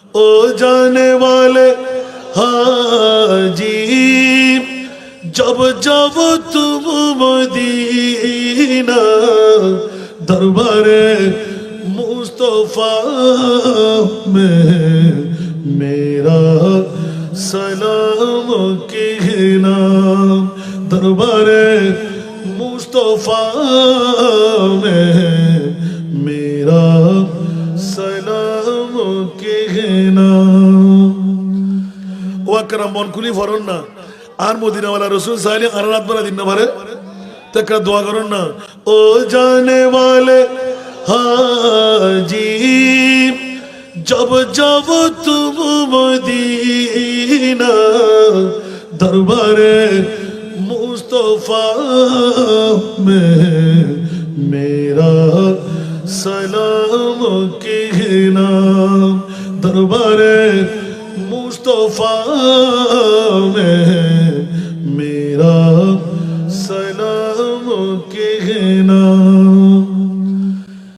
ओ जाने वाले हाजी जब जब तुम मदीना दरबारे मुस्तफा में मेरा सलाम कहना दरबारे मुस्तफा में मेरा सलाम कहना ওয়াক্কারা মন খুলি ফরন না আর মদিনাওয়ালা রসুল সাহেব আর রাত বেলা দিন না পারে তো একটা দোয়া করুন না ও জানে वाले हाजी जब जब तुम मदीना दरबारे मुस्तफा में मेरा सलाम कहना दरबारे मुस्तफा में मेरा सलाम कहना